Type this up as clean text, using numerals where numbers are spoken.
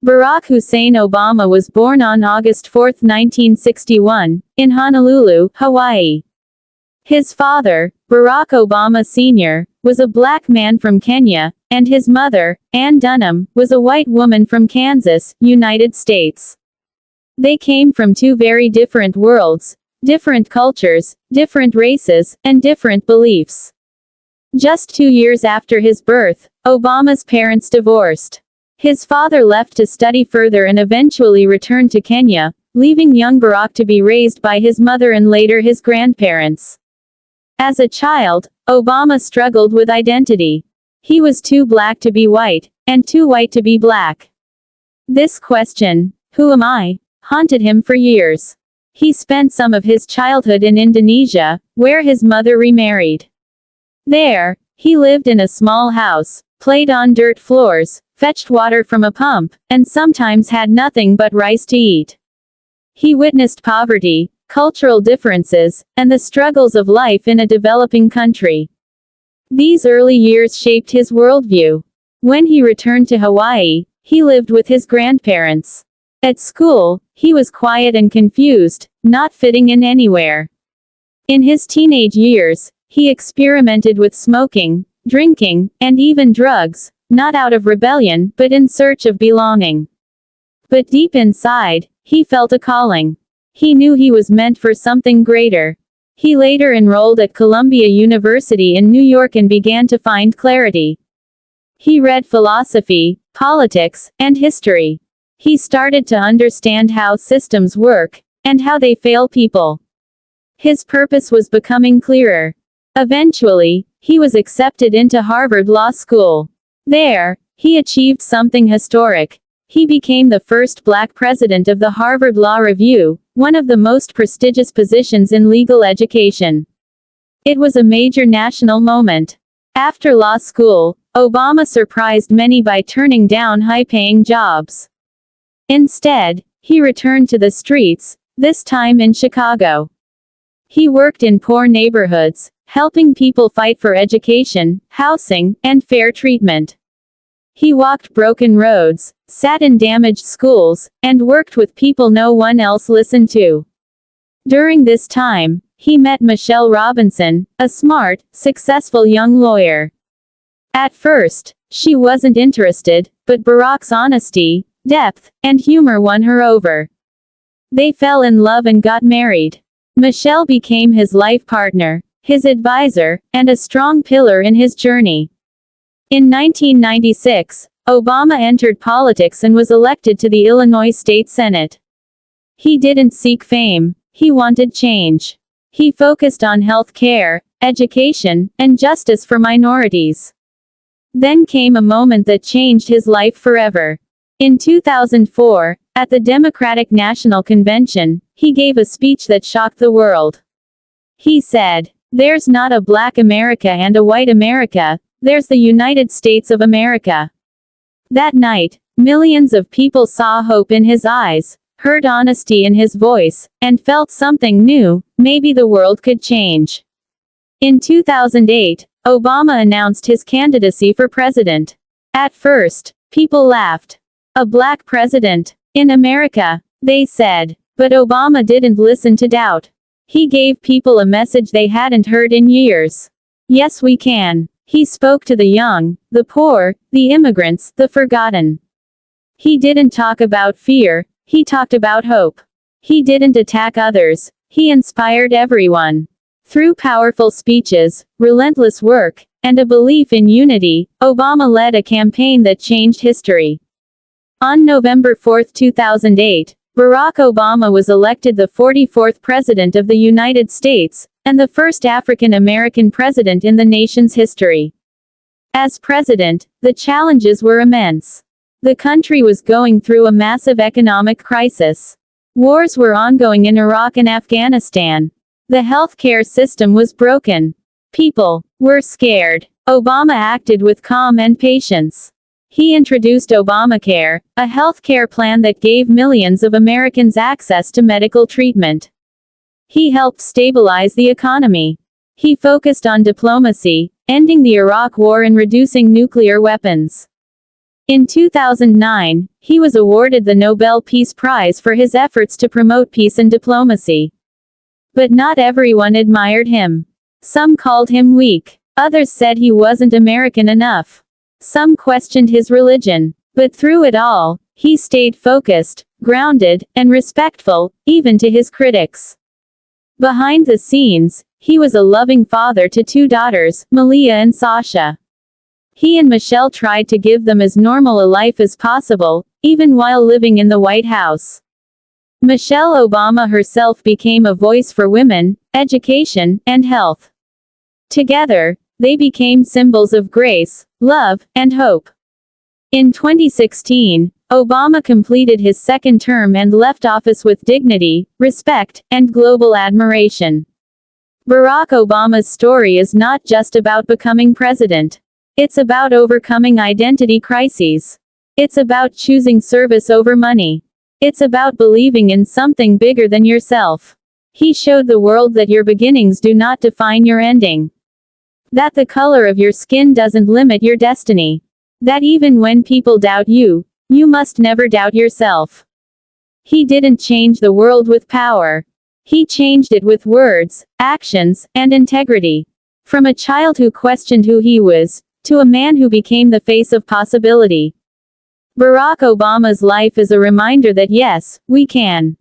Barack Hussein Obama was born on August 4, 1961, in Honolulu, Hawaii. His father, Barack Obama Sr., was a black man from Kenya, and his mother, Ann Dunham, was a white woman from Kansas, United States. They came from two very different worlds, different cultures, different races, and different beliefs. Just 2 years after his birth, Obama's parents divorced. His father left to study further and eventually returned to Kenya, leaving young Barack to be raised by his mother and later his grandparents. As a child, Obama struggled with identity. He was too black to be white, and too white to be black. This question, "Who am I?" haunted him for years. He spent some of his childhood in Indonesia, where his mother remarried. There, he lived in a small house, played on dirt floors, fetched water from a pump, and sometimes had nothing but rice to eat. He witnessed poverty, cultural differences, and the struggles of life in a developing country. These early years shaped his worldview. When he returned to Hawaii, he lived with his grandparents. At school, he was quiet and confused, not fitting in anywhere. In his teenage years, he experimented with smoking, drinking, and even drugs, not out of rebellion, but in search of belonging. But deep inside, he felt a calling. He knew he was meant for something greater. He later enrolled at Columbia University in New York and began to find clarity. He read philosophy, politics, and history. He started to understand how systems work, and how they fail people. His purpose was becoming clearer. Eventually, he was accepted into Harvard Law School. There, he achieved something historic. He became the first black president of the Harvard Law Review, one of the most prestigious positions in legal education. It was a major national moment. After law school, Obama surprised many by turning down high-paying jobs. Instead, he returned to the streets, this time in Chicago. He worked in poor neighborhoods, helping people fight for education, housing, and fair treatment. He walked broken roads, sat in damaged schools, and worked with people no one else listened to. During this time, he met Michelle Robinson, a smart, successful young lawyer. At first, she wasn't interested, but Barack's honesty, depth, and humor won her over. They fell in love and got married. Michelle became his life partner, his advisor, and a strong pillar in his journey. In 1996, Obama entered politics and was elected to the Illinois State Senate. He didn't seek fame, he wanted change. He focused on health care, education, and justice for minorities. Then came a moment that changed his life forever. In 2004, at the Democratic National Convention, he gave a speech that shocked the world. He said, "There's not a black America and a white America, there's the United States of America." That night, millions of people saw hope in his eyes, heard honesty in his voice, and felt something new, maybe the world could change. In 2008, Obama announced his candidacy for president. At first, people laughed. "A black president? In America?" they said. But Obama didn't listen to doubt. He gave people a message they hadn't heard in years. Yes, we can. He spoke to the young, the poor, the immigrants, the forgotten. He didn't talk about fear, he talked about hope. He didn't attack others, he inspired everyone. Through powerful speeches, relentless work, and a belief in unity, Obama led a campaign that changed history. On November 4, 2008, Barack Obama was elected the 44th President of the United States, and the first African American president in the nation's history. As president, the challenges were immense. The country was going through a massive economic crisis. Wars were ongoing in Iraq and Afghanistan. The healthcare system was broken. People were scared. Obama acted with calm and patience. He introduced Obamacare, a healthcare plan that gave millions of Americans access to medical treatment. He helped stabilize the economy. He focused on diplomacy, ending the Iraq War and reducing nuclear weapons. In 2009, he was awarded the Nobel Peace Prize for his efforts to promote peace and diplomacy. But not everyone admired him. Some called him weak. Others said he wasn't American enough. Some questioned his religion. But through it all, he stayed focused, grounded, and respectful, even to his critics. Behind the scenes, he was a loving father to 2 daughters, Malia and Sasha. He and Michelle tried to give them as normal a life as possible, even while living in the White House. Michelle Obama herself became a voice for women, education, and health. Together, they became symbols of grace, love, and hope. In 2016, Obama completed his 2nd term and left office with dignity, respect, and global admiration. Barack Obama's story is not just about becoming president. It's about overcoming identity crises. It's about choosing service over money. It's about believing in something bigger than yourself. He showed the world that your beginnings do not define your ending. That the color of your skin doesn't limit your destiny. That even when people doubt you, you must never doubt yourself. He didn't change the world with power. He changed it with words, actions, and integrity. From a child who questioned who he was, to a man who became the face of possibility. Barack Obama's life is a reminder that yes, we can.